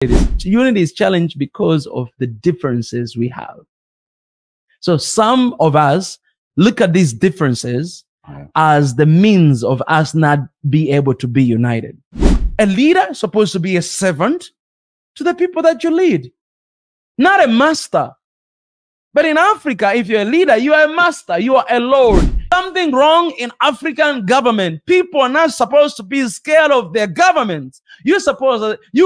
Unity is challenged because of the differences we have. So some of us look at these differences as the means of us not be able to be united. A leader is supposed to be a servant to the people that you lead, not a master. But in Africa, if you're a leader, you are a master, you are a lord. Something wrong in African government. People are not supposed to be scared of their government. You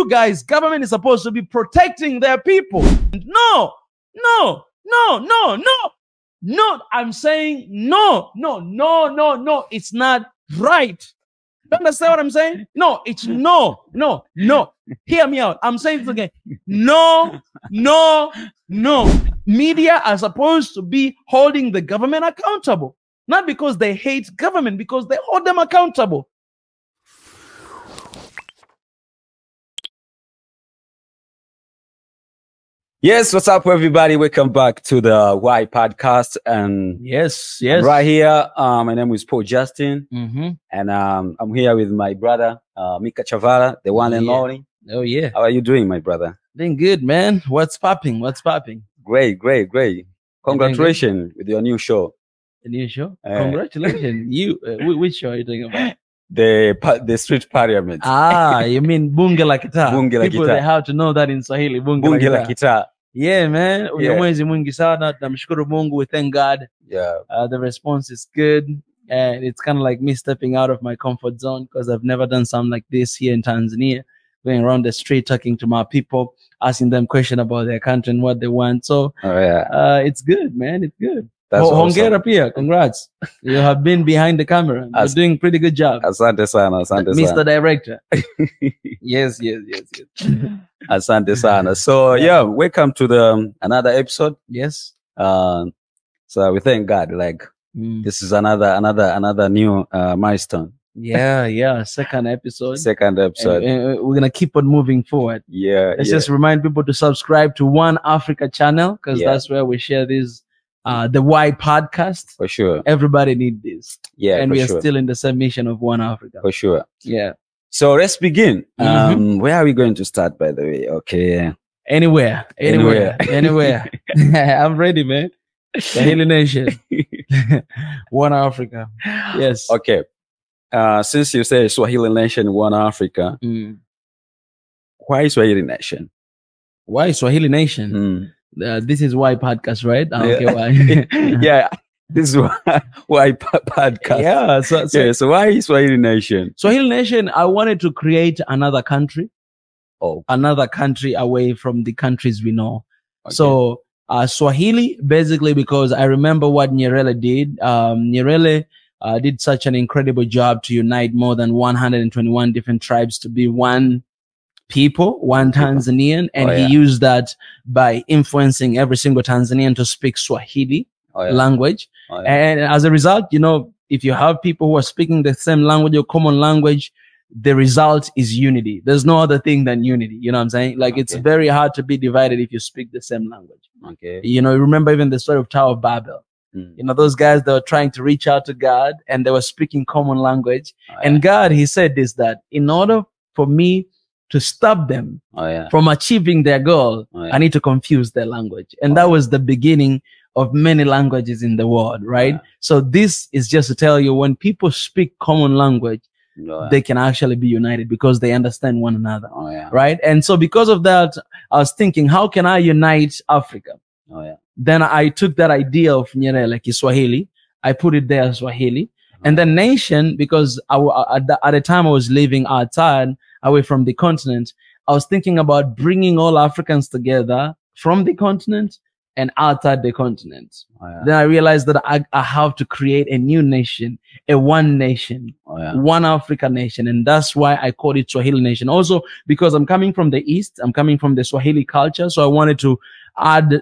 guys, government is supposed to be protecting their people. No. I'm saying no. It's not right. You understand what I'm saying? No, it's no. Hear me out. I'm saying it again. No. Media are supposed to be holding the government accountable. Not because they hate government, because they hold them accountable. Yes, what's up, everybody? Welcome back to the Why Podcast. And yes, right here, my name is Paul Justin, and I'm here with my brother, Mika Chavala, the one and only. Oh yeah. How are you doing, my brother? Doing good, man. What's popping? Great. Congratulations with your new show. The new show? Congratulations. Which show are you talking about? The Street Parliament. You mean Bunge la Kita? Bunge la People, Kita. they have to know that in Swahili. Bunge la Kita. Yeah, man. Mwezi mwingi sana. Namshukuru Mungu. We thank God. Yeah. The response is good. And it's kind of like me stepping out of my comfort zone because I've never done something like this here in Tanzania. Going around the street, talking to my people, asking them questions about their country and what they want. So it's good, man. It's good. That's awesome. Pia. Congrats. You have been behind the camera. You're doing pretty good job. Asante sana. Mr. Director. Yes. Asante sana. So yeah, welcome to another episode. Yes. So we thank God. Like this is another new milestone. Yeah. Second episode. And we're gonna keep on moving forward. Let's just remind people to subscribe to One Africa channel because that's where we share these. The Why Podcast. For sure. Everybody needs this. Yeah. And we are still in the submission of One Africa. For sure. Yeah. So let's begin. Where are we going to start, by the way? Okay. Anywhere. I'm ready, man. Swahili Nation. One Africa. Yes. Okay. Since you say Swahili Nation, One Africa, why Swahili Nation? Why Swahili Nation? This is Why Podcast, right? Okay, why? Yeah, this is Why Podcast. So why Swahili Nation? Swahili Nation, I wanted to create another country. Another country away from the countries we know. Okay. So Swahili, basically, because I remember what Nyerere did. Nyerere did such an incredible job to unite more than 121 different tribes to be one people, one Tanzanian, and he used that by influencing every single Tanzanian to speak Swahili language. And as a result, if you have people who are speaking the same language or common language, the result is unity. There's no other thing than unity. You know what I'm saying? Like it's very hard to be divided if you speak the same language. Remember even the story of Tower of Babel. Those guys that were trying to reach out to God and they were speaking common language. And God, he said this, that in order for me to stop them from achieving their goal, I need to confuse their language. And that was the beginning of many languages in the world, right? So this is just to tell you, when people speak common language, they can actually be united because they understand one another, right? And so because of that, I was thinking, how can I unite Africa? Then I took that idea of Nyerere, like Swahili, I put it there as Swahili. And then nation, because at the time I was living outside, away from the continent, I was thinking about bringing all Africans together from the continent and outside the continent. Then I realized that I have to create a new nation, a one nation, one Africa nation. And that's why I called it Swahili Nation. Also, because I'm coming from the East, I'm coming from the Swahili culture. So I wanted to add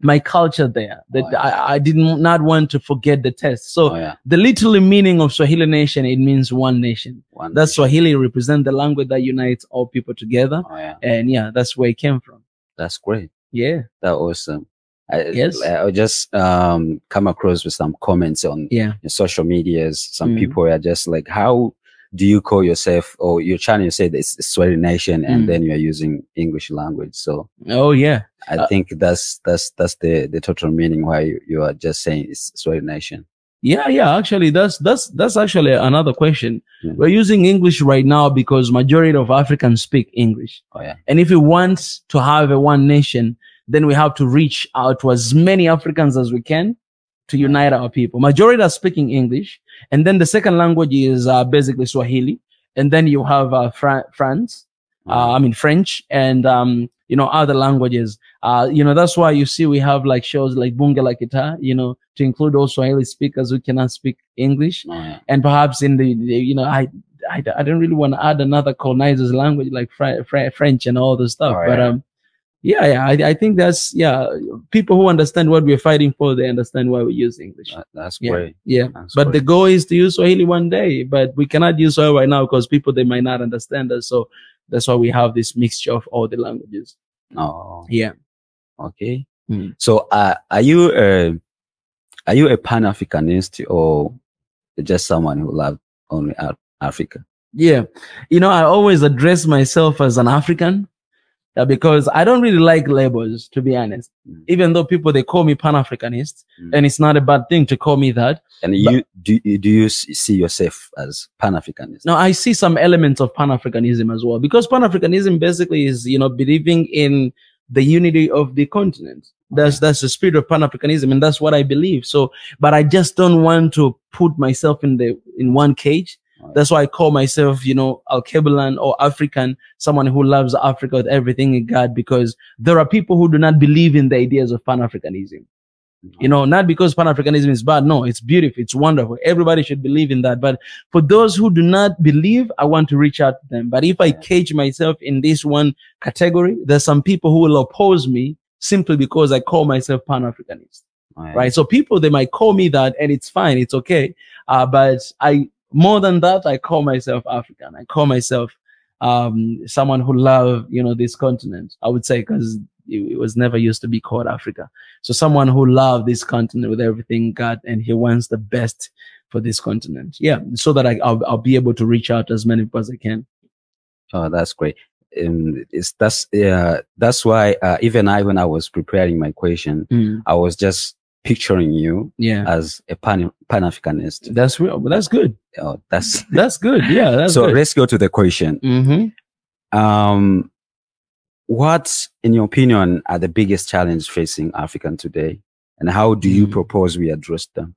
my culture there. I did not want to forget the test. So the literal meaning of Swahili Nation, it means one nation. That's Swahili represent the language that unites all people together. And that's where it came from. That's great. Yeah. That's awesome. I just come across with some comments on social medias. Some people are just like, how do you call yourself, or your channel, you said it's Swahili Nation, and then you're using English language. So oh yeah, I think that's the total meaning why you are just saying it's Swahili Nation. Yeah. Actually, that's actually another question. We're using English right now because majority of Africans speak English. Oh yeah. And if we want to have a one nation, then we have to reach out to as many Africans as we can to unite our people. Majority are speaking English, and then the second language is basically Swahili, and then you have French, and other languages. That's why you see we have like shows like Bunge la Kita, to include all Swahili speakers who cannot speak English, and perhaps in I don't really want to add another colonizer's language like French and all this stuff, but I think that's people who understand what we're fighting for, they understand why we use English. That's great. That's but great. The goal is to use Swahili one day, but we cannot use Swahili right now because people, they might not understand us. So that's why we have this mixture of all the languages. Oh, yeah. Okay. So are you a Pan-Africanist, or just someone who loves only Africa? Yeah. I always address myself as an African. Because I don't really like labels, to be honest. Even though people, they call me Pan-Africanist, and it's not a bad thing to call me that. And do you see yourself as Pan-Africanist? No, I see some elements of Pan-Africanism as well, because Pan-Africanism basically is, believing in the unity of the continent. That's the spirit of Pan-Africanism, and that's what I believe. So, but I just don't want to put myself in one cage. That's why I call myself, Al-Kebulan, or African, someone who loves Africa with everything in God, because there are people who do not believe in the ideas of Pan-Africanism. Not because Pan-Africanism is bad. No, it's beautiful. It's wonderful. Everybody should believe in that. But for those who do not believe, I want to reach out to them. But if I cage myself in this one category, there's some people who will oppose me simply because I call myself Pan-Africanist. Right? So people, they might call me that, and it's fine. It's okay. But more than that, I call myself African. I call myself someone who loves, this continent, I would say, because it was never used to be called Africa. So someone who loves this continent with everything God, and he wants the best for this continent. Yeah, so that I'll be able to reach out to as many people as I can. Oh, that's great. That's why even when I was preparing my question, I was just picturing you as a Pan-Africanist. That's real. Well, that's good. Oh, that's good. Yeah. That's so good. Let's go to the question. What, in your opinion, are the biggest challenges facing African today, and how do you propose we address them?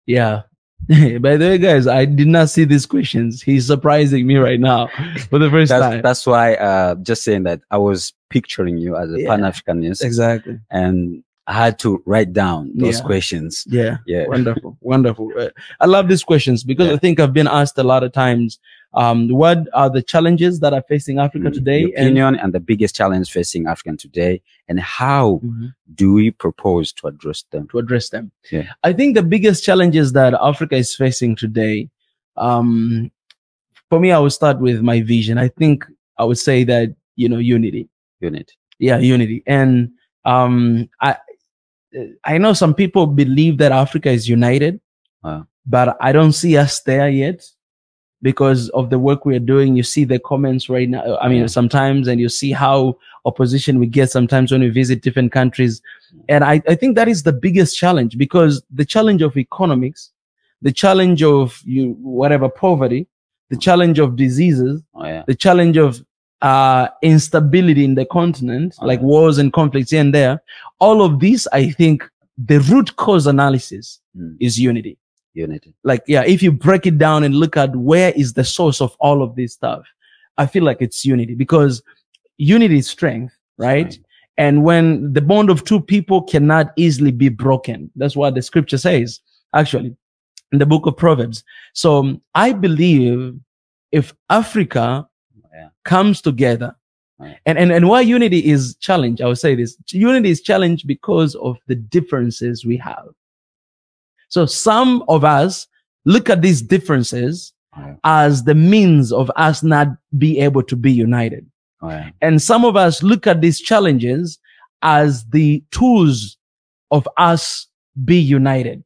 Yeah. By the way, guys, I did not see these questions. He's surprising me right now for the first time. That's why, just saying that I was picturing you as a Pan-Africanist. Exactly. And I had to write down those questions. Yeah. Wonderful. Wonderful. I love these questions because I think I've been asked a lot of times, what are the challenges that are facing Africa today? Your opinion and the biggest challenge facing African today, and how do we propose to address them? Yeah. I think the biggest challenges that Africa is facing today, for me, I would start with my vision. I think I would say that, unity. Yeah, unity. And I know some people believe that Africa is united, but I don't see us there yet because of the work we are doing. You see the comments right now. I mean, sometimes, and you see how opposition we get sometimes when we visit different countries. And I think that is the biggest challenge, because the challenge of economics, the challenge of poverty, the challenge of diseases, the challenge of instability in the continent, like wars and conflicts here and there. All of these, I think the root cause analysis is unity. Like, if you break it down and look at where is the source of all of this stuff, I feel like it's unity, because unity is strength, right? And when the bond of two people cannot easily be broken, that's what the scripture says, actually, in the book of Proverbs. So I believe if Africa comes together, and why unity is challenged, I would say this: unity is challenged because of the differences we have. So some of us look at these differences as the means of us not be able to be united. And some of us look at these challenges as the tools of us be united.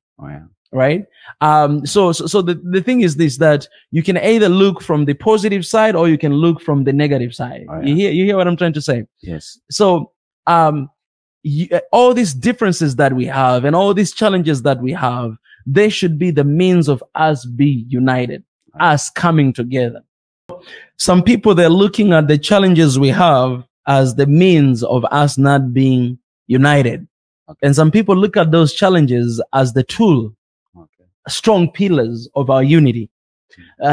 right? So the thing is this, that you can either look from the positive side or you can look from the negative side. Oh, yeah. You hear what I'm trying to say? Yes. So all these differences that we have and all these challenges that we have, they should be the means of us be united, us coming together. Some people, they're looking at the challenges we have as the means of us not being united. Okay. And some people look at those challenges as the tool, strong pillars of our unity.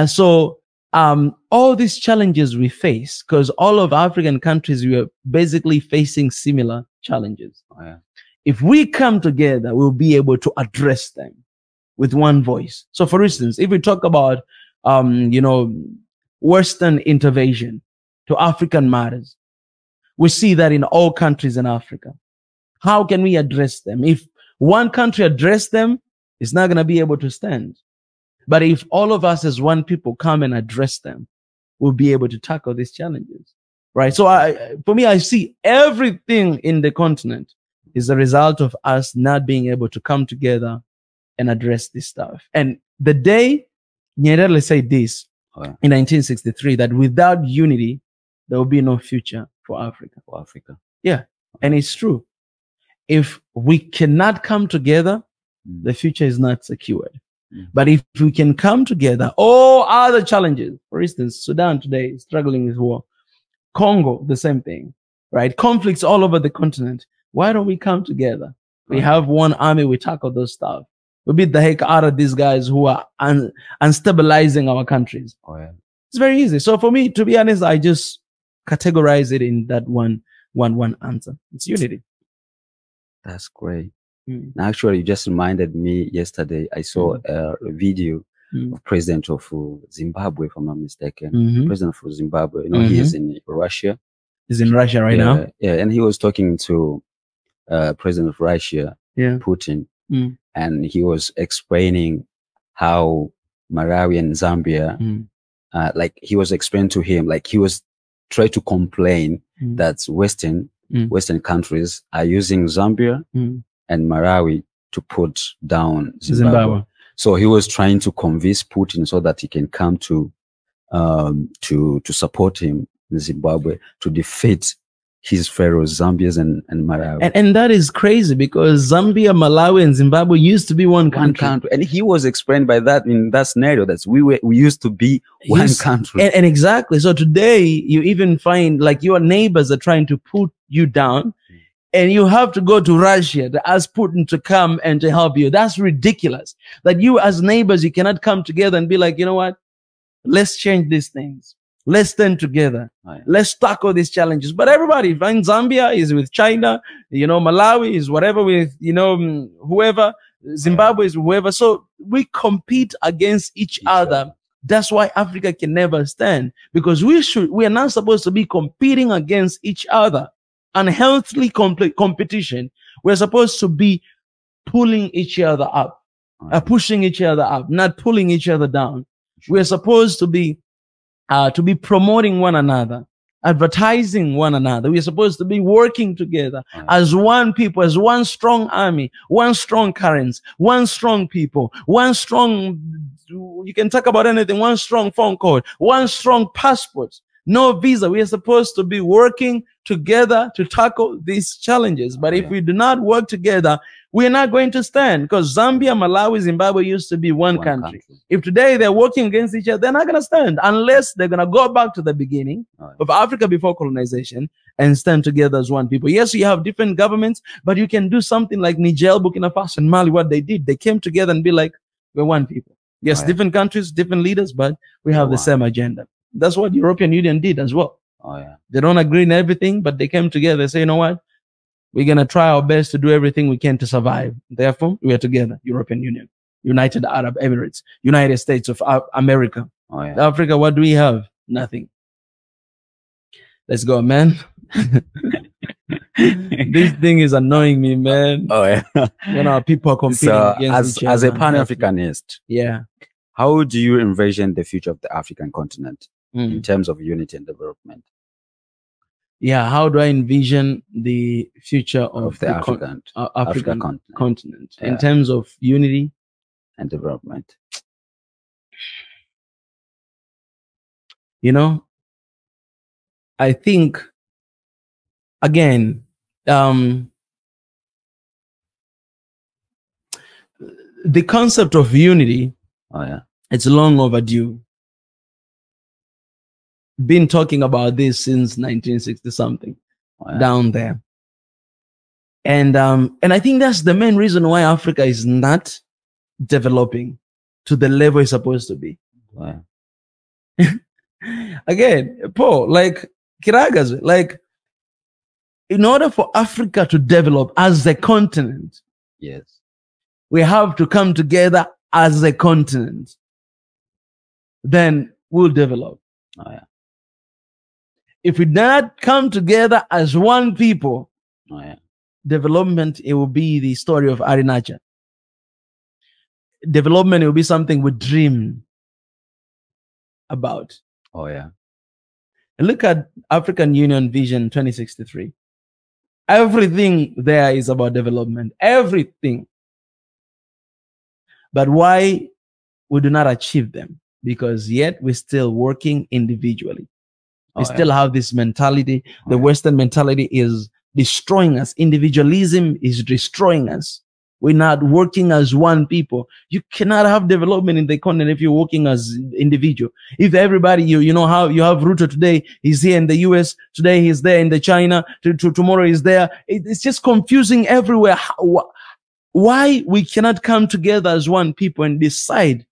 So all these challenges we face, because all of African countries, we are basically facing similar challenges. Oh, yeah. If we come together, we'll be able to address them with one voice. So for instance, if we talk about, Western intervention to African matters, we see that in all countries in Africa. How can we address them? If one country address them, it's not going to be able to stand. But if all of us as one people come and address them, we'll be able to tackle these challenges, right? So for me, I see everything in the continent is a result of us not being able to come together and address this stuff. And the day Nyerere said this in 1963, that without unity, there will be no future for Africa. Yeah, and it's true. If we cannot come together, the future is not secured. But if we can come together, all other challenges, for instance, Sudan today is struggling with war. Congo, the same thing, right? Conflicts all over the continent. Why don't we come together? We have one army, we tackle those stuff. We beat the heck out of these guys who are unstabilizing our countries. Oh, yeah. It's very easy. So for me, to be honest, I just categorize it in that one answer. It's unity. That's great. Actually, you just reminded me yesterday, I saw a video of President of Zimbabwe, if I'm not mistaken. President of Zimbabwe, he is in Russia. He's in Russia right now? Yeah, and he was talking to President of Russia, Putin, and he was explaining how Malawi and Zambia, like he was explaining to him, like he was trying to complain that Western countries are using Zambia and Malawi to put down Zimbabwe. So he was trying to convince Putin so that he can come to support him in Zimbabwe to defeat his fellows, Zambians and Malawi. And that is crazy because Zambia, Malawi, and Zimbabwe used to be one country. And he was explained by that in that scenario that we used to be one country. And exactly. So today you even find like your neighbors are trying to put you down. And you have to go to Russia to ask Putin to come and to help you. That's ridiculous. That you as neighbors, you cannot come together and be like, you know what? Let's change these things. Let's stand together. Let's tackle these challenges. But everybody, in Zambia is with China, Malawi is whatever with, whoever, Zimbabwe is whoever. So we compete against each other. That's why Africa can never stand, because we are not supposed to be competing against each other. Unhealthy competition. We're supposed to be pulling each other up, pushing each other up, not pulling each other down. We're supposed to be promoting one another, advertising one another. We're supposed to be working together as one people, as one strong army, one strong currents, one strong people, one strong, you can talk about anything, one strong phone call, one strong passport, no visa. We are supposed to be working together to tackle these challenges. But if we do not work together, we're not going to stand, because Zambia, Malawi, Zimbabwe used to be one country. If today they're working against each other, they're not going to stand unless they're going to go back to the beginning of Africa before colonization and stand together as one people. Yes, you have different governments, but you can do something like Niger, Burkina Faso, and Mali. What they did, they came together and be like, we're one people. Yes, different countries, different leaders, but we have the same agenda. That's what the European Union did as well. They don't agree on everything, but they came together and say, you know what? We're going to try our best to do everything we can to survive. Therefore, we are together. European Union, United Arab Emirates, United States of America. Africa, what do we have? Nothing. Let's go, man. This thing is annoying me, man. When our people are competing against each other. As a Pan-Africanist, how do you envision the future of the African continent in terms of unity and development? How do I envision the future of the African continent in terms of unity and development? You know, I think, again, the concept of unity, it's long overdue. Been talking about this since 1960 something, down there. And I think that's the main reason why Africa is not developing to the level it's supposed to be. Again, Paul, like Kiragas, like, in order for Africa to develop as a continent, yes, we have to come together as a continent. Then we'll develop. If we not come together as one people, development, it will be the story of Arinacha. Development, it will be something we dream about. And look at African Union Vision 2063. Everything there is about development. Everything. But why we do not achieve them? Because yet we're still working individually. We still have this mentality. The Western mentality is destroying us. Individualism is destroying us. We're not working as one people. You cannot have development in the continent if you're working as individual. If everybody, you know how you have Ruto today, he's here in the US, today he's there in the China, tomorrow he's there. It's just confusing everywhere. Why we cannot come together as one people and decide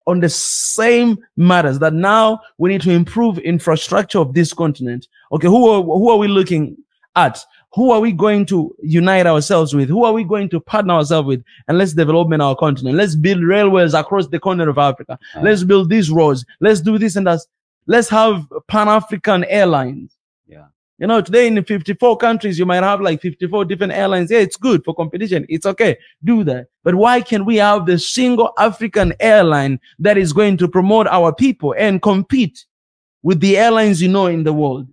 on the same matters, that now we need to improve infrastructure of this continent. Okay, who are we looking at? Who are we going to unite ourselves with? Who are we going to partner ourselves with? And let's develop in our continent. Let's build railways across the continent of Africa. Let's build these roads. Let's do this and that. Let's have Pan-African airlines. You know, today in 54 countries, you might have like 54 different airlines. Yeah, it's good for competition. It's okay. Do that. But why can't we have the single African airline that is going to promote our people and compete with the airlines, you know, in the world?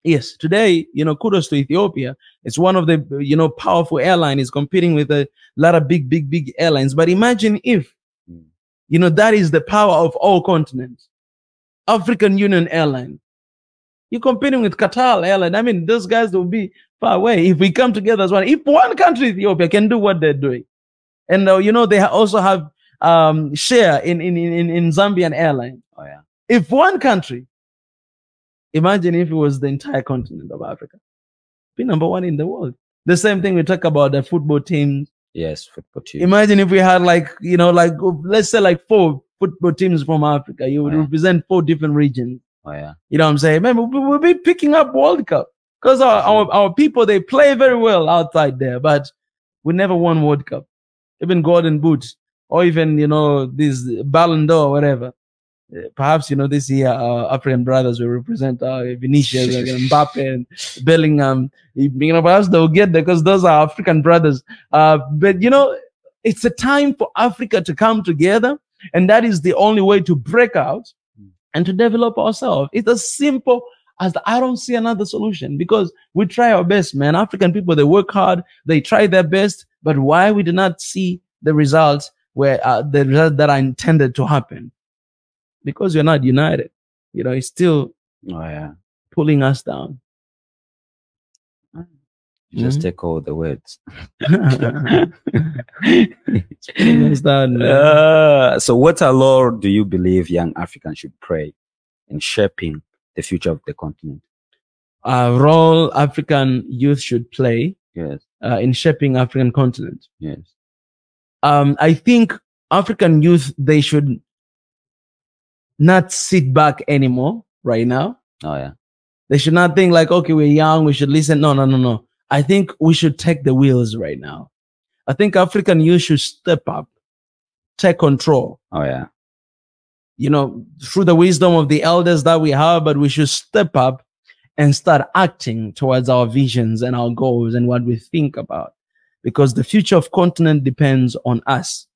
Yes, today, you know, kudos to Ethiopia. It's one of the, you know, powerful airlines. It's competing with a lot of big airlines. But imagine if, you know, that is the power of all continents. African Union Airline. You're competing with Qatar Airline. I mean, those guys will be far away. If we come together as one, if one country, Ethiopia, can do what they're doing. And, you know, they also have share in Zambian Airline. If one country, imagine if it was the entire continent of Africa, be number one in the world. The same thing we talk about the football teams. Yes, football teams. Imagine if we had like, you know, like, let's say like 4 football teams from Africa. You would represent 4 different regions. You know what I'm saying? Man, we'll be picking up World Cup because our people, they play very well outside there, but we never won World Cup. Even Golden Boot or even, you know, this Ballon d'Or or whatever. Perhaps, you know, this year our African brothers will represent Vinicius, Mbappe and Bellingham. You know, perhaps they'll get there because those are African brothers. But, you know, it's a time for Africa to come together, and that is the only way to break out and to develop ourselves. It's as simple as I don't see another solution, because we try our best, man. African people, they work hard, they try their best, but why we do not see the results where the results that are intended to happen? Because we're not united. You know, it's still pulling us down. You just take all the words. So what law do you believe young Africans should play in shaping the future of the continent? Role African youth should play in shaping African continent. I think African youth, they should not sit back anymore right now. They should not think like, okay, we're young, we should listen. No. I think we should take the wheels right now. I think African youth should step up, take control. You know, through the wisdom of the elders that we have, but we should step up and start acting towards our visions and our goals and what we think about. Because the future of continent depends on us.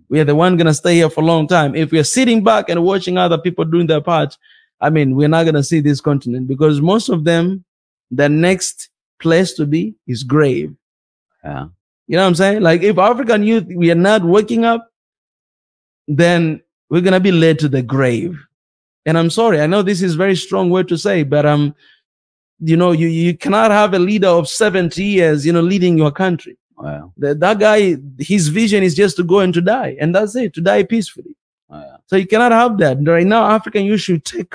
We are the one going to stay here for a long time. If we're sitting back and watching other people doing their part, I mean, we're not going to see this continent, because most of them, the next place to be is grave. You know what I'm saying? Like, if African youth, we are not waking up, then we're going to be led to the grave. And I'm sorry, I know this is a very strong word to say, but you know, you cannot have a leader of 70 years, you know, leading your country. Wow. That guy, his vision is just to go and to die, and that's it, to die peacefully. Wow. So you cannot have that. Right now, African youth should take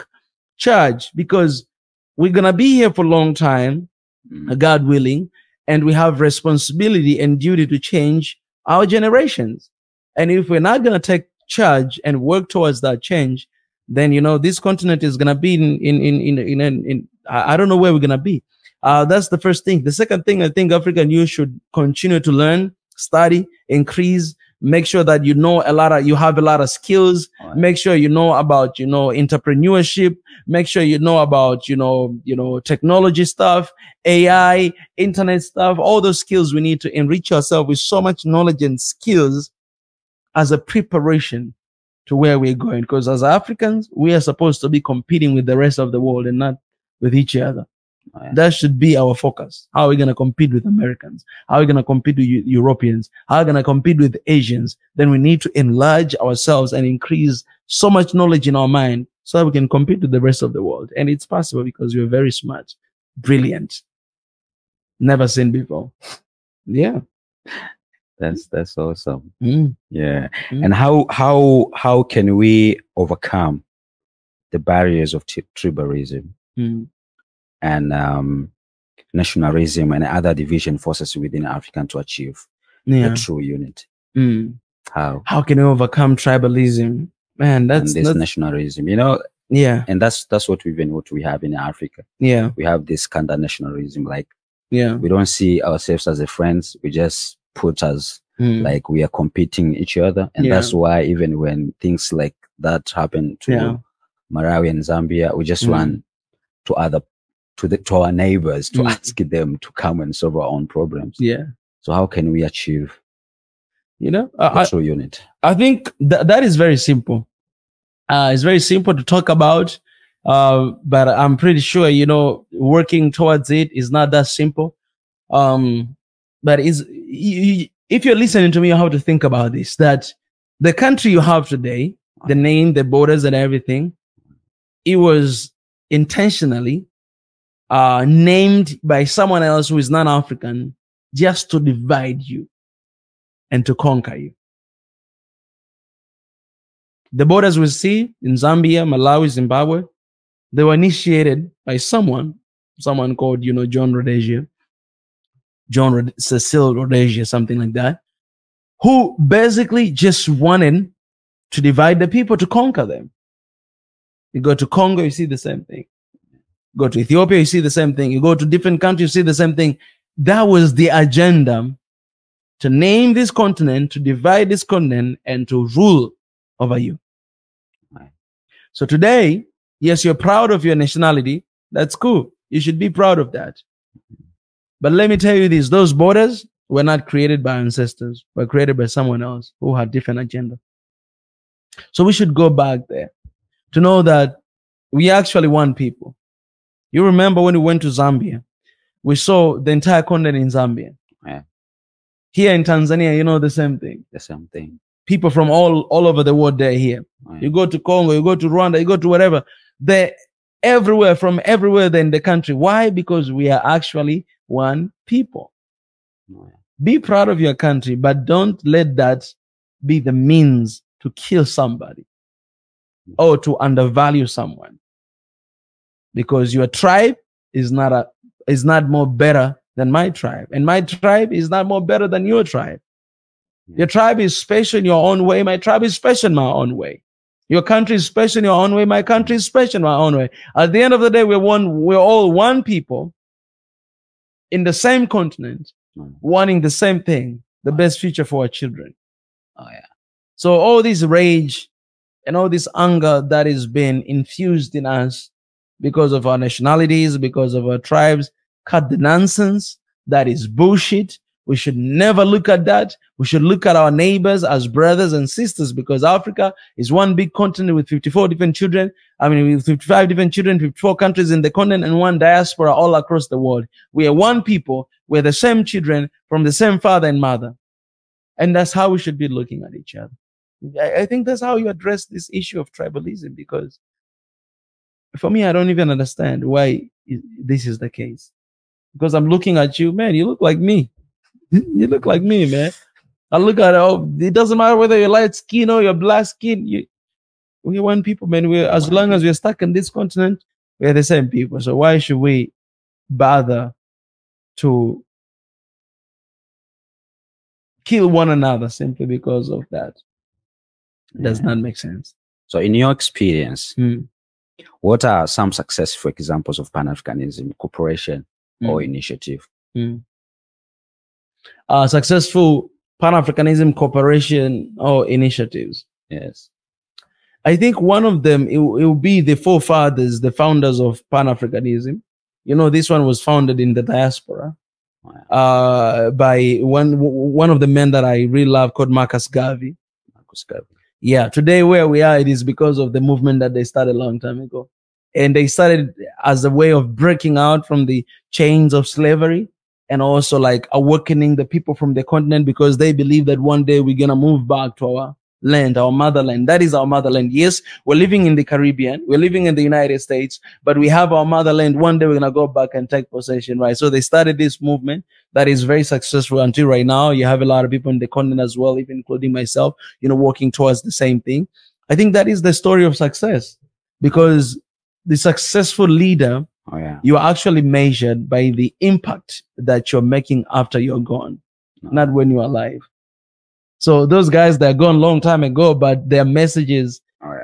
charge, because we're going to be here for a long time, God willing, and we have responsibility and duty to change our generations. And if we're not going to take charge and work towards that change, then, you know, this continent is going to be in I don't know where we're going to be. That's the first thing. The second thing, I think African youth should continue to learn, study, increase, make sure that you know you have a lot of skills. Right. Make sure you know about, you know, entrepreneurship. Make sure you know about, you know, technology stuff, AI, internet stuff, all those skills. We need to enrich ourselves with so much knowledge and skills as a preparation to where we're going. Because as Africans, we are supposed to be competing with the rest of the world and not with each other. Right. That should be our focus. How are we going to compete with Americans? How are we going to compete with Europeans? How are we going to compete with Asians? Then we need to enlarge ourselves and increase so much knowledge in our mind so that we can compete with the rest of the world. And it's possible because we're very smart, brilliant, never seen before. Yeah. That's awesome. Yeah. And how can we overcome the barriers of tribalism and nationalism and other division forces within Africa to achieve the true unity? How can we overcome tribalism? Man, that's nationalism, you know. Yeah. And that's what we have in Africa. Yeah. We have this kind of nationalism, like we don't see ourselves as a friends. We just put us like we are competing each other. And that's why even when things like that happen to Malawi and Zambia, we just run to our neighbors to ask them to come and solve our own problems. Yeah. So how can we achieve, you know, true unity? I think that is very simple. It's very simple to talk about, but I'm pretty sure, you know, working towards it is not that simple. But if you're listening to me, you have to think about this, that the country you have today, the name, the borders and everything, it was intentionally named by someone else who is non-African just to divide you and to conquer you. The borders we see in Zambia, Malawi, Zimbabwe, they were initiated by someone called, you know, Cecil Rhodesia, something like that, who basically just wanted to divide the people, to conquer them. You go to Congo, you see the same thing. Go to Ethiopia, you see the same thing. You go to different countries, you see the same thing. That was the agenda, to name this continent, to divide this continent, and to rule over you. Right. So today, yes, you're proud of your nationality. That's cool. You should be proud of that. But let me tell you this, those borders were not created by ancestors, were created by someone else who had different agenda. So we should go back there to know that we actually one people. You remember when we went to Zambia, we saw the entire continent in Zambia. Yeah. Here in Tanzania, you know, the same thing. The same thing. People from all over the world, they're here. Right. You go to Congo, you go to Rwanda, you go to whatever. They're everywhere, from everywhere in the country. Why? Because we are actually one people. Right. Be proud of your country, but don't let that be the means to kill somebody or to undervalue someone. Because your tribe is not more better than my tribe, and my tribe is not more better than your tribe. Your tribe is special in your own way. My tribe is special in my own way. Your country is special in your own way. My country is special in my own way. At the end of the day, we're all one people in the same continent, wanting the same thing, the best future for our children. Oh yeah. So all this rage and all this anger that is being infused in us because of our nationalities, because of our tribes, cut the nonsense. That is bullshit. We should never look at that. We should look at our neighbors as brothers and sisters, because Africa is one big continent with 54 different children. I mean, with 55 different children, 54 countries in the continent, and one diaspora all across the world. We are one people. We're the same children from the same father and mother. And that's how we should be looking at each other. I think that's how you address this issue of tribalism, because for me, I don't even understand why this is the case. Because I'm looking at you, man, you look like me. You look like me, man. I look at it doesn't matter whether you're light skin or you're black skin. We're one people, man. As long as we're stuck in this continent, we're the same people. So why should we bother to kill one another simply because of that? It does not make sense. So in your experience, what are some successful examples of Pan-Africanism cooperation or initiative? Successful Pan-Africanism cooperation or initiatives. Yes. I think one of them, it will be the forefathers, the founders of Pan-Africanism. You know, this one was founded in the diaspora by one of the men that I really love called Marcus Garvey. Yeah, today where we are, it is because of the movement that they started a long time ago. And they started as a way of breaking out from the chains of slavery and also like awakening the people from the continent, because they believe that one day we're going to move back to our land, our motherland. That is our motherland. Yes, we're living in the Caribbean, we're living in the United States, but we have our motherland. One day we're going to go back and take possession, right? So they started this movement that is very successful until right now. You have a lot of people in the continent as well, even including myself, you know, working towards the same thing. I think that is the story of success, because the successful leader, you are actually measured by the impact that you're making after you're gone, not when you're alive. So those guys that are gone a long time ago, but their messages,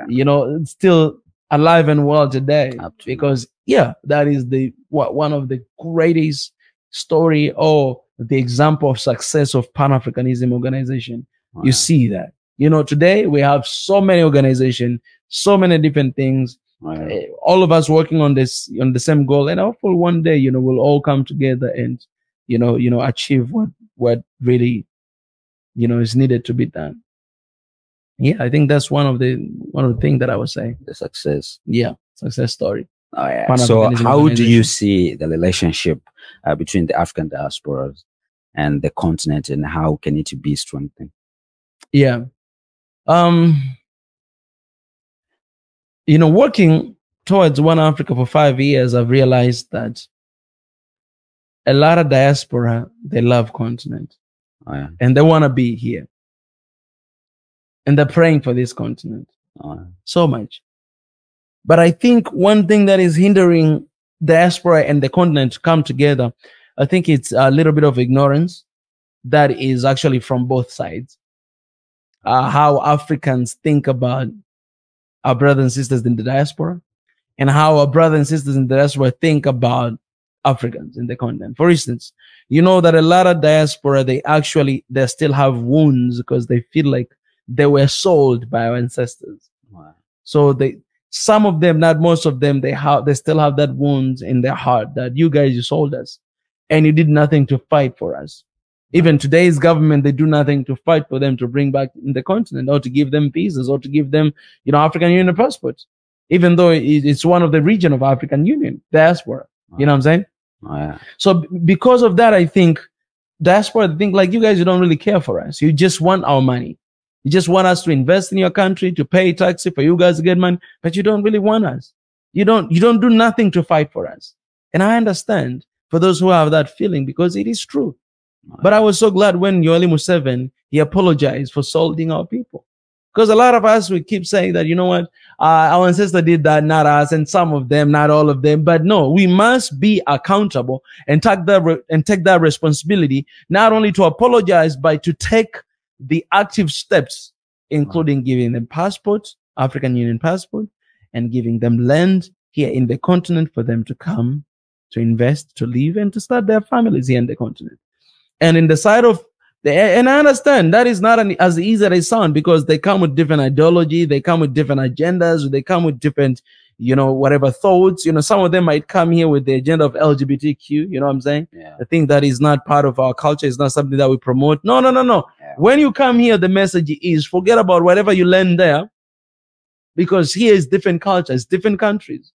you know, still alive and well today. Absolutely. Because that is one of the greatest story or the example of success of Pan-Africanism organization. You see that, you know, today we have so many organizations, so many different things, all of us working on this, on the same goal. And hopefully one day, you know, we'll all come together and, you know, achieve what really, you know, is needed to be done. Yeah, I think that's one of the things that I was saying. The success. Yeah, success story. So how do you see the relationship between the African diasporas and the continent, and how can it be strengthened? Yeah. You know, working towards One Africa for 5 years, I've realized that a lot of diaspora, they love continent. And they want to be here. And they're praying for this continent so much. But I think one thing that is hindering diaspora and the continent to come together, I think it's a little bit of ignorance that is actually from both sides. How Africans think about our brothers and sisters in the diaspora, and how our brothers and sisters in the diaspora think about Africans in the continent. For instance, you know that a lot of diaspora, they still have wounds because they feel like they were sold by our ancestors. So some of them, not most of them, they still have that wounds in their heart that you sold us and you did nothing to fight for us. Even today's government, they do nothing to fight for them to bring back in the continent, or to give them visas, or to give them, you know, African Union passports, even though it's one of the region of African Union diaspora. You know what I'm saying? So because of that, I think diaspora think like you don't really care for us. You just want our money. You just want us to invest in your country, to pay taxes for you guys to get money, but you don't really want us. You don't do nothing to fight for us. And I understand for those who have that feeling, because it is true. But I was so glad when Yoweri Museveni, he apologized for solding our people. Because a lot of us, we keep saying that, you know what, our ancestor did that, not us, and some of them, not all of them. But no, we must be accountable and take that responsibility, not only to apologize, but to take the active steps, including giving them passports, African Union passport, and giving them land here in the continent for them to come, to invest, to live, and to start their families here in the continent. And in the side of and I understand that is not as easy as it sounds, because they come with different ideology, they come with different agendas, they come with different, you know, whatever thoughts. You know, some of them might come here with the agenda of LGBTQ, you know what I'm saying? I think that is not part of our culture. It's not something that we promote. No. When you come here, the message is forget about whatever you learn there, because here is different cultures, different countries.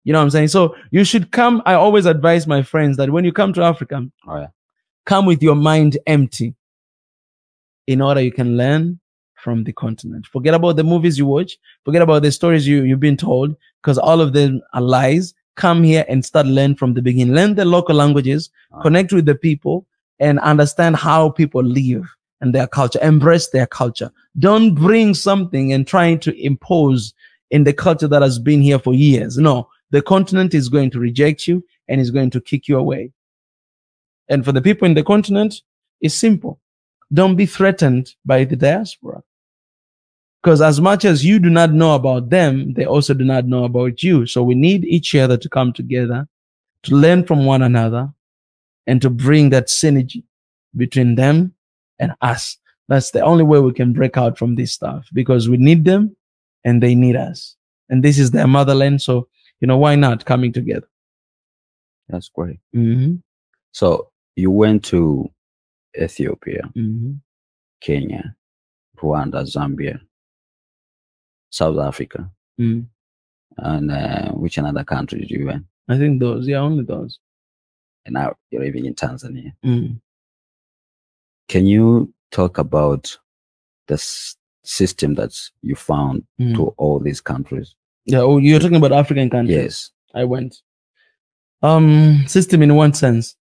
You know what I'm saying? So you should come. I always advise my friends that when you come to Africa, come with your mind empty, in order you can learn, from the continent. Forget about the movies you watch. Forget about the stories you've been told, because all of them are lies. Come here and start learn from the beginning. Learn the local languages, connect with the people, and understand how people live and their culture. Embrace their culture. Don't bring something and trying to impose in the culture that has been here for years. No, the continent is going to reject you and is going to kick you away. And for the people in the continent, it's simple. Don't be threatened by the diaspora. Because as much as you do not know about them, they also do not know about you. So we need each other to come together, to learn from one another, and to bring that synergy between them and us. That's the only way we can break out from this stuff, because we need them and they need us. And this is their motherland. So, you know, why not coming together? That's great. So you went to Ethiopia, Kenya, Rwanda, Zambia, South Africa, and which another country did you went? I think those, yeah, only those. And now you're living in Tanzania. Can you talk about the system that you found to all these countries? Yeah, oh, you're talking about African countries? Yes. I went. System in what sense?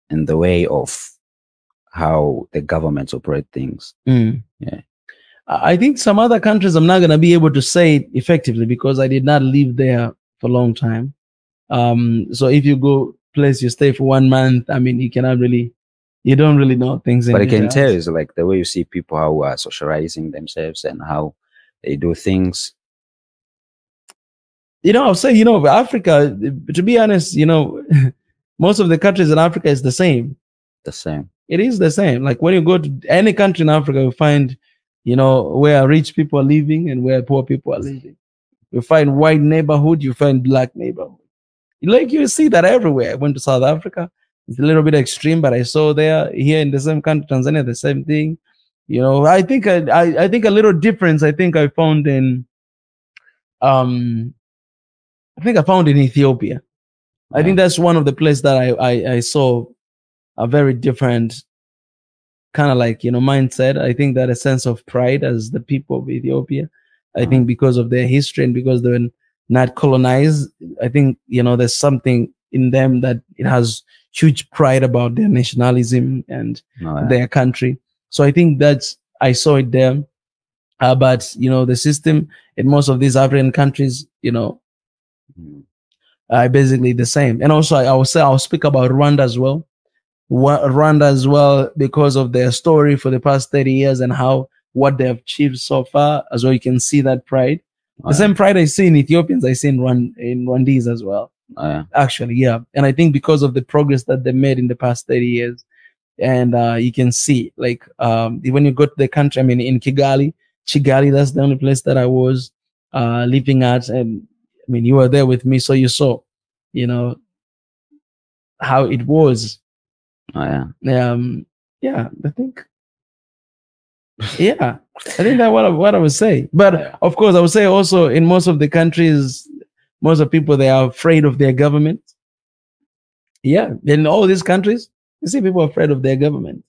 In the way of how the governments operate things. Yeah. I think some other countries I'm not going to be able to say it effectively because I did not live there for a long time. So if you go place you stay for 1 month, I mean, you cannot really, you don't really know things. But I can tell is like the way you see people how are socializing themselves and how they do things. You know, I'll say, you know, Africa, to be honest, you know, most of the countries in Africa is the same. The same. It is the same. Like when you go to any country in Africa, you find, you know, where rich people are living and where poor people are living. You find white neighborhood, you find black neighborhood. Like you see that everywhere. I went to South Africa. It's a little bit extreme, but I saw there, here in the same country, Tanzania, the same thing. You know, I think I think a little difference I think I found in Ethiopia. Yeah. I think that's one of the places that I saw a very different kind of like, you know, mindset. I think that a sense of pride as the people of Ethiopia. I think because of their history and because they're not colonized, I think, you know, there's something in them that it has huge pride about their nationalism and their country. So I think that's, I saw it there. But, you know, the system in most of these African countries, you know, are basically the same. And also I'll speak about Rwanda as well. Rwanda as well, because of their story for the past 30 years and how what they have achieved so far as well. You can see that pride. The same pride I see in Ethiopians, I see in Rwandese as well. Actually, yeah. And I think because of the progress that they made in the past 30 years, and you can see, like, when you go to the country, I mean, in Kigali, that's the only place that I was living at. And I mean, you were there with me, so you saw, you know, how it was. Yeah, I think. Yeah, I think that's what I would say. But of course, I would say also in most of the countries, most of the people, they are afraid of their government. Yeah, in all these countries, you see people afraid of their government.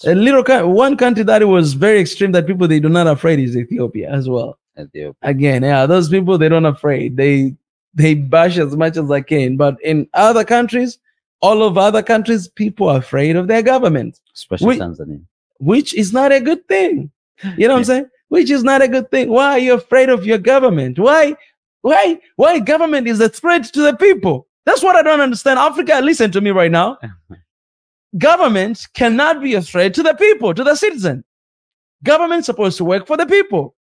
One country that it was very extreme that people they do not afraid is Ethiopia as well. Ethiopia. Again, yeah, those people they don't afraid. They bash as much as they can. But in other countries, all of other countries, people are afraid of their government, especially Tanzania, which is not a good thing. You know what I'm saying? Which is not a good thing. Why are you afraid of your government? Why government is a threat to the people? That's what I don't understand. Africa, listen to me right now. Government cannot be a threat to the people, to the citizen. Government's supposed to work for the people.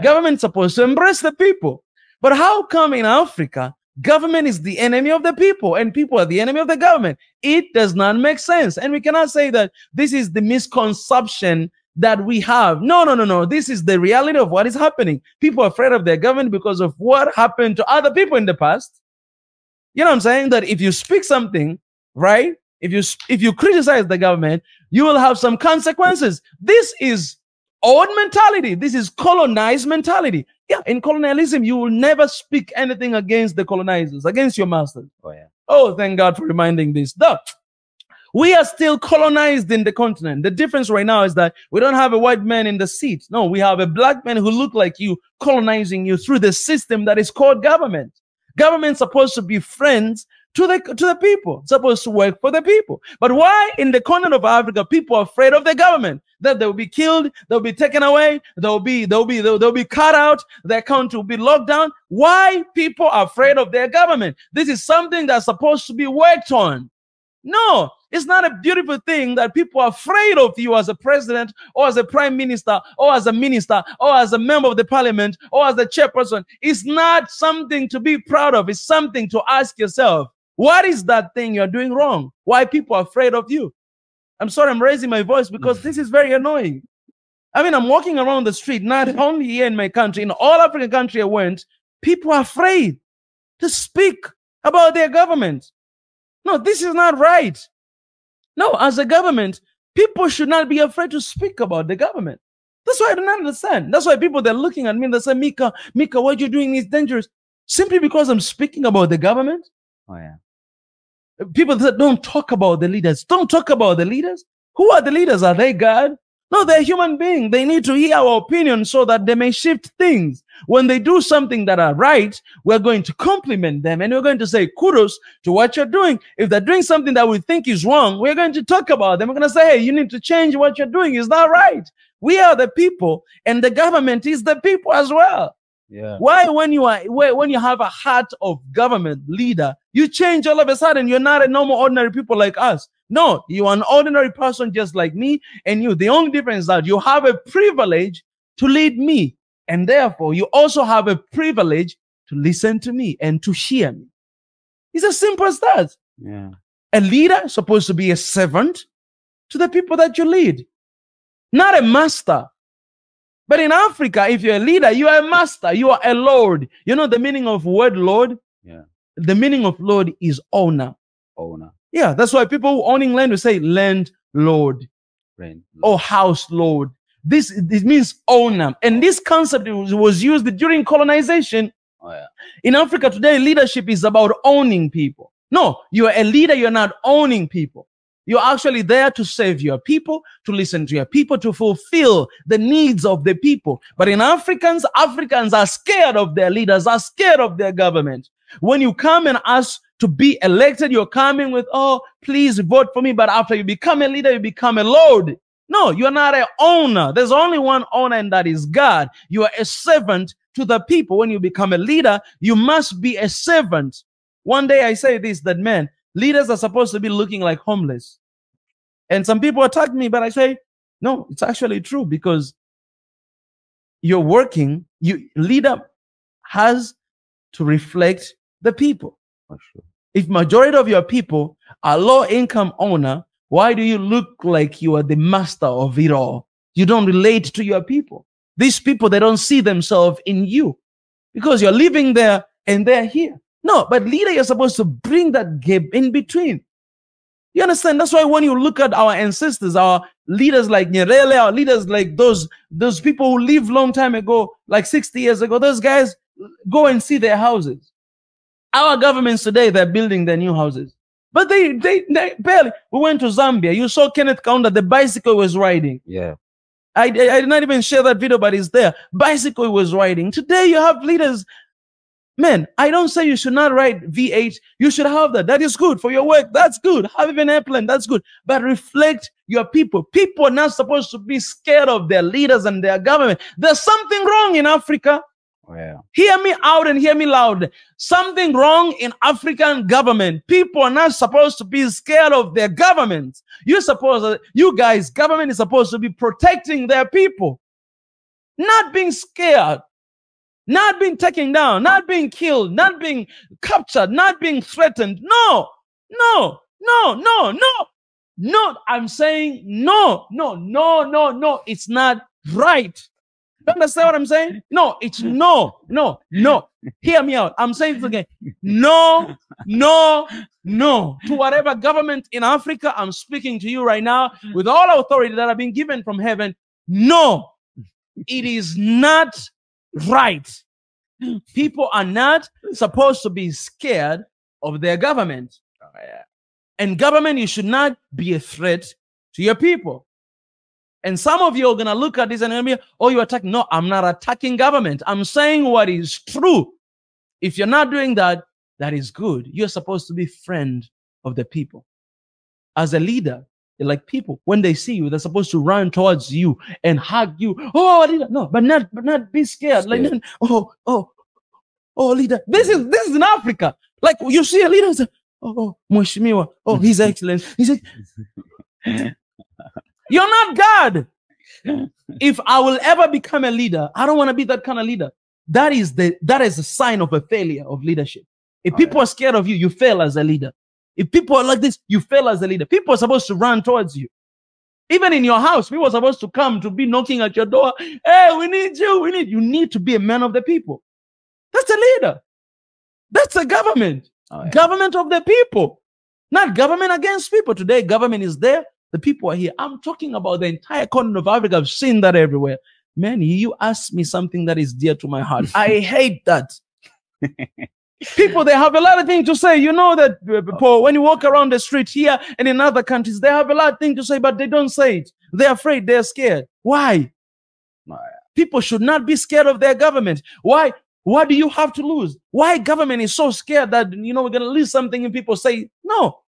Government's supposed to embrace the people. But how come in Africa, government is the enemy of the people and people are the enemy of the government? It does not make sense. And we cannot say that this is the misconception that we have. No. This is the reality of what is happening. People are afraid of their government because of what happened to other people in the past. You know what I'm saying? That if you speak something, right? If you criticize the government, you will have some consequences. This is old mentality. This is colonized mentality. Yeah, in colonialism, you will never speak anything against the colonizers, against your masters. Oh, thank God for reminding this. We are still colonized in the continent. The difference right now is that we don't have a white man in the seat. No, we have a black man who look like you colonizing you through the system that is called government. Government's supposed to be friends to the people, supposed to work for the people. But why in the continent of Africa people are afraid of the government? That they will be killed, they'll be taken away, they'll be cut out, their account will be locked down. Why people are afraid of their government? This is something that's supposed to be worked on. No, it's not a beautiful thing that people are afraid of you as a president or as a prime minister or as a minister or as a member of the parliament or as the chairperson. It's not something to be proud of. It's something to ask yourself, what is that thing you're doing wrong? Why people are afraid of you? I'm sorry, I'm raising my voice because this is very annoying. I mean, I'm walking around the street, not only here in my country, in all African country I went, people are afraid to speak about their government. No, this is not right. No, as a government, people should not be afraid to speak about the government. That's why I don't understand. That's why people, they're looking at me and they say, Mika, what you're doing is dangerous. Simply because I'm speaking about the government? Oh, yeah. People that don't talk about the leaders. Don't talk about the leaders. Who are the leaders? Are they God? No, they're human beings. They need to hear our opinion so that they may shift things. When they do something that are right, we're going to compliment them and we're going to say kudos to what you're doing. If they're doing something that we think is wrong, we're going to talk about them. We're going to say, hey, you need to change what you're doing. It's not right. We are the people and the government is the people as well. Yeah. Why, when you have a heart of government leader, you change all of a sudden? You're not a normal, ordinary people like us. No, you are an ordinary person just like me and you. The only difference is that you have a privilege to lead me, and therefore you also have a privilege to listen to me and to hear me. It's as simple as that. Yeah. A leader is supposed to be a servant to the people that you lead, not a master. But in Africa, if you're a leader, you are a master, you are a lord. You know the meaning of word lord? Yeah. The meaning of lord is owner. Owner. Yeah, that's why people who owning land will say landlord or house lord. This means owner. And this concept was used during colonization. Oh, yeah. In Africa today, leadership is about owning people. No, you're a leader, you're not owning people. You're actually there to save your people, to listen to your people, to fulfill the needs of the people. But in Africans are scared of their leaders, are scared of their government. When you come and ask to be elected, you're coming with, oh, please vote for me. But after you become a leader, you become a lord. No, you're not an owner. There's only one owner, and that is God. You are a servant to the people. When you become a leader, you must be a servant. One day I say this, that man, leaders are supposed to be looking like homeless. And some people attack me, but I say, no, it's actually true, because you're working, leader has to reflect the people. For sure. If majority of your people are low-income owner, why do you look like you are the master of it all? You don't relate to your people. These people, they don't see themselves in you because you're living there and they're here. No, but leader, you're supposed to bring that gap in between. You understand? That's why when you look at our ancestors, our leaders like Nyerere, our leaders like those people who lived long time ago, like 60 years ago, those guys, go and see their houses. Our governments today, they're building their new houses. But they barely. We went to Zambia. You saw Kenneth Kaunda, the bicycle was riding. Yeah. I did not even share that video, but it's there. Bicycle was riding. Today you have leaders. Man, I don't say you should not ride V8. You should have that. That is good for your work. That's good. Have even an airplane. That's good. But reflect your people. People are not supposed to be scared of their leaders and their government. There's something wrong in Africa. Oh, yeah. Hear me out and hear me loud. Something wrong in African government. People are not supposed to be scared of their government. You guys, government is supposed to be protecting their people, not being scared, not being taken down, not being killed, not being captured, not being threatened. No. I'm saying no. It's not right. You understand what I'm saying? No, it's no. Hear me out. I'm saying it again. No. To whatever government in Africa, I'm speaking to you right now with all authority that I've been given from heaven. No, it is not right. People are not supposed to be scared of their government. And government, you should not be a threat to your people. And some of you are going to look at this and be, oh, you're attacking. No, I'm not attacking government. I'm saying what is true. If you're not doing that, that is good. You're supposed to be friend of the people. As a leader, like people, when they see you, they're supposed to run towards you and hug you. Oh, leader. No, but not be scared. Like, oh, leader. This is in Africa. Like you see a leader, say, oh, Mheshimiwa, oh, His Excellency. He said, you're not God. If I will ever become a leader, I don't want to be that kind of leader. That is a sign of a failure of leadership. If people are scared of you, you fail as a leader. If people are like this, you fail as a leader. People are supposed to run towards you. Even in your house, people are supposed to come to be knocking at your door. Hey, we need you. You need to be a man of the people. That's a leader. That's a government. Government of the people. Not government against people. Today, government is there. The people are here. I'm talking about the entire continent of Africa. I've seen that everywhere. Man, you ask me something that is dear to my heart. I hate that. People, they have a lot of things to say. You know that, Paul, when you walk around the street here and in other countries, they have a lot of things to say, but they don't say it. They're afraid. They're scared. Why? People should not be scared of their government. Why? What do you have to lose? Why government is so scared that, we're going to lose something and people say, no.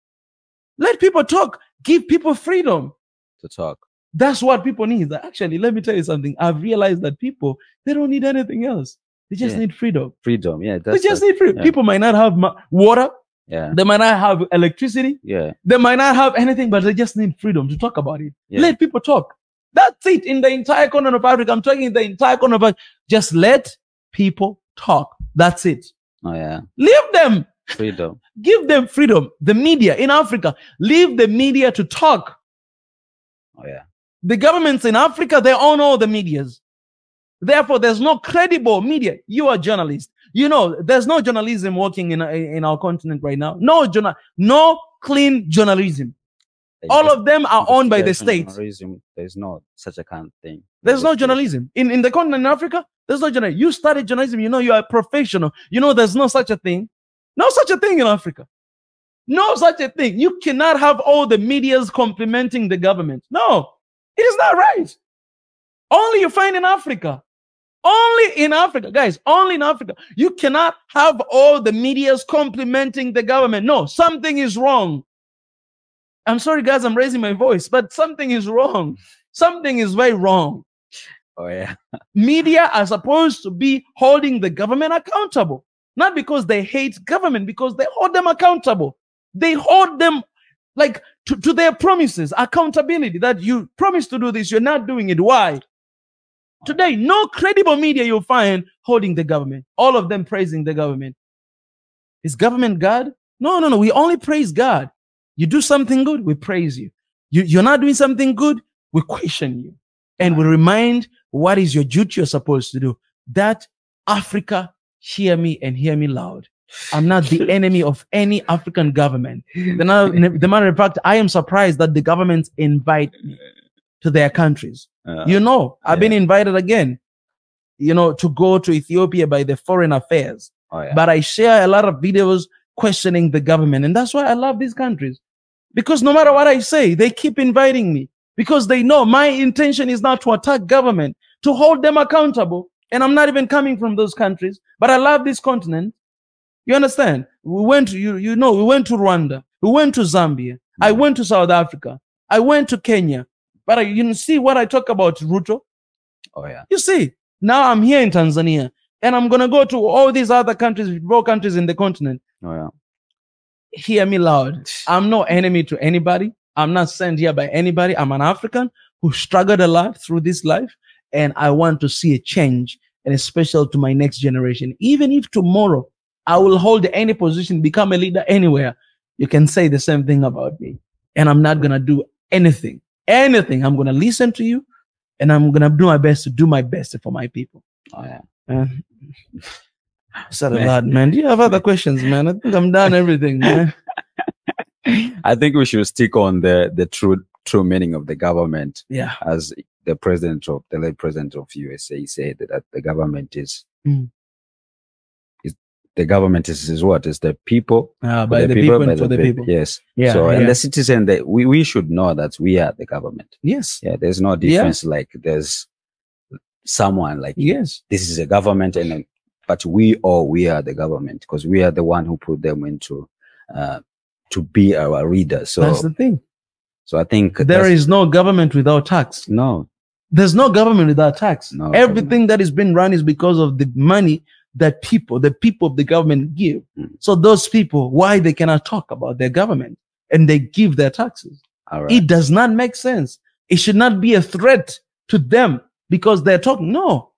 Let people talk. Give people freedom to talk. That's what people need. Actually, let me tell you something. I've realized that people, they don't need anything else. They just need freedom. Freedom, yeah. They just need freedom. Yeah. People might not have water. Yeah. They might not have electricity. Yeah. They might not have anything, but they just need freedom to talk about it. Yeah. Let people talk. That's it. In the entire continent of Africa, I'm talking in the entire continent of Africa. Just let people talk. That's it. Oh, yeah. Leave them. Freedom. Give them freedom. The media in Africa, leave the media to talk. Oh, yeah. The governments in Africa, they own all the medias. Therefore, there's no credible media. You are a journalist. There's no journalism working in our continent right now. No clean journalism. All of them are owned by the state. There's no such a kind of thing. There's no journalism. In the continent in Africa, there's no journalism. You studied journalism, you are a professional. There's no such a thing. No such a thing in Africa. No such a thing. You cannot have all the medias complimenting the government. No, it is not right. Only you find in Africa. Only in Africa, guys, only in Africa. You cannot have all the medias complimenting the government. No, something is wrong. I'm sorry, guys, I'm raising my voice, but something is wrong. Something is very wrong. Oh, yeah. Media are supposed to be holding the government accountable. Not because they hate government, because they hold them accountable. They hold them like to their promises, accountability, that you promised to do this, you're not doing it. Why? Today, no credible media you'll find holding the government. All of them praising the government. Is government God? No. We only praise God. You do something good, we praise you. You're not doing something good, we question you. And we remind what is your duty you're supposed to do. That Africa, hear me and hear me loud. I'm not the enemy of any African government. The matter of fact, I am surprised that the governments invite me to their countries. I've been invited again, to go to Ethiopia by the Foreign Affairs. Oh, yeah. But I share a lot of videos questioning the government. And that's why I love these countries. Because no matter what I say, they keep inviting me. Because they know my intention is not to attack government, to hold them accountable. And I'm not even coming from those countries. But I love this continent. You understand? We went to, we went to Rwanda. We went to Zambia. I went to South Africa. I went to Kenya. But you see what I talk about, Ruto? Oh, yeah. You see, now I'm here in Tanzania. And I'm going to go to all these other countries, 4 countries in the continent. Oh, yeah. Hear me loud. I'm no enemy to anybody. I'm not sent here by anybody. I'm an African who struggled a lot through this life. And I want to see a change, and especially to my next generation. Even if tomorrow I will hold any position, become a leader anywhere, you can say the same thing about me. And I'm not going to do anything. I'm going to listen to you, and I'm going to do my best to do my best for my people. Oh, yeah. Said a lot, man. Do you have other questions, man? I think I'm done everything, man. I think we should stick on the true meaning of the government. Yeah. As the late president of USA said that the government is the government is what? Is the people, by the people and for the people. Yes. Yeah. So, and the citizen, that we should know that we are the government. Yes. Yeah. There's no difference. Like there's someone like, yes, this is a government, and but we are the government, because we are the one who put them into to be our leaders. So that's the thing. So I think there is no government without tax. No, there's no government without tax. No, everything that is being run is because of the money that the people of the government give. So those people, why they cannot talk about their government and they give their taxes? All right. It does not make sense. It should not be a threat to them because they're talking. No.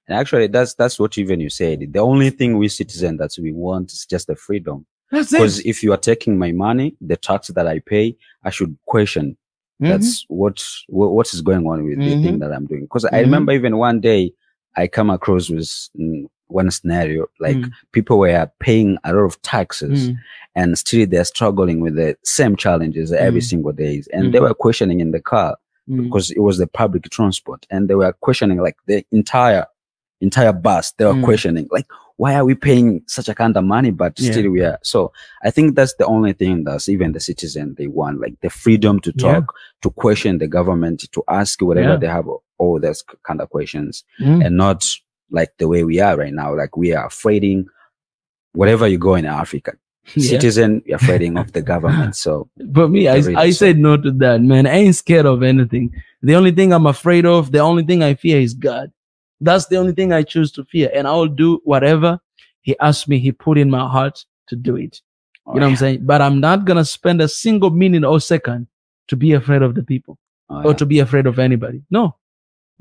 And actually, that's what even you said. The only thing we citizens that we want is just the freedom. That's it. Because if you are taking my money, the tax that I pay, I should question. That's what is going on with the thing that I'm doing. Because I remember even one day I come across with one scenario, like people were paying a lot of taxes and still they're struggling with the same challenges every single day. And they were questioning in the car because it was the public transport, and they were questioning like the entire bus. They were questioning like, why are we paying such a kind of money, but still we are. So I think that's the only thing that even the citizen, they want, like the freedom to talk, to question the government, to ask whatever they have, all those kind of questions, and not like the way we are right now. Like we are afraid wherever you go in Africa. Citizen, you're afraid of the government. So for me, I said no to that, man. I ain't scared of anything. The only thing I'm afraid of, the only thing I fear is God. That's the only thing I choose to fear. And I will do whatever he asked me, he put in my heart to do it. You know what I'm saying? But I'm not going to spend a single minute or second to be afraid of the people or to be afraid of anybody. No.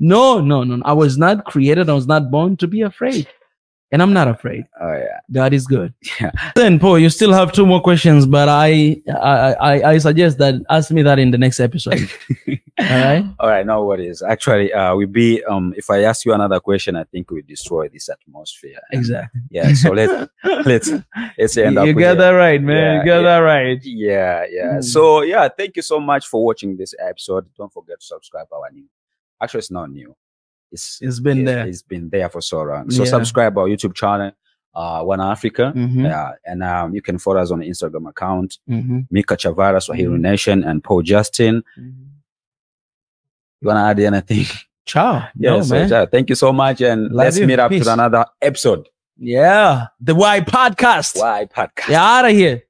I was not created. I was not born to be afraid. And I'm not afraid. God is good. Then, Paul, you still have 2 more questions, but I suggest that ask me that in the next episode. All right. No worries. Actually, if I ask you another question, I think we destroy this atmosphere. Exactly. Yeah. So let's end up. You got that right, man. You got that right. Yeah. So yeah, thank you so much for watching this episode. Don't forget to subscribe our new. Actually, it's not new. It's been there. It's been there for so long. So subscribe our YouTube channel, One Africa. And you can follow us on the Instagram account, Mika Chavara, Swahili Nation, and Paul Justin. You want to add anything? Ciao. Yeah, man. Ciao. Thank you so much. And let's meet up to another episode. Yeah. The Why Podcast. Why Podcast. You're out of here.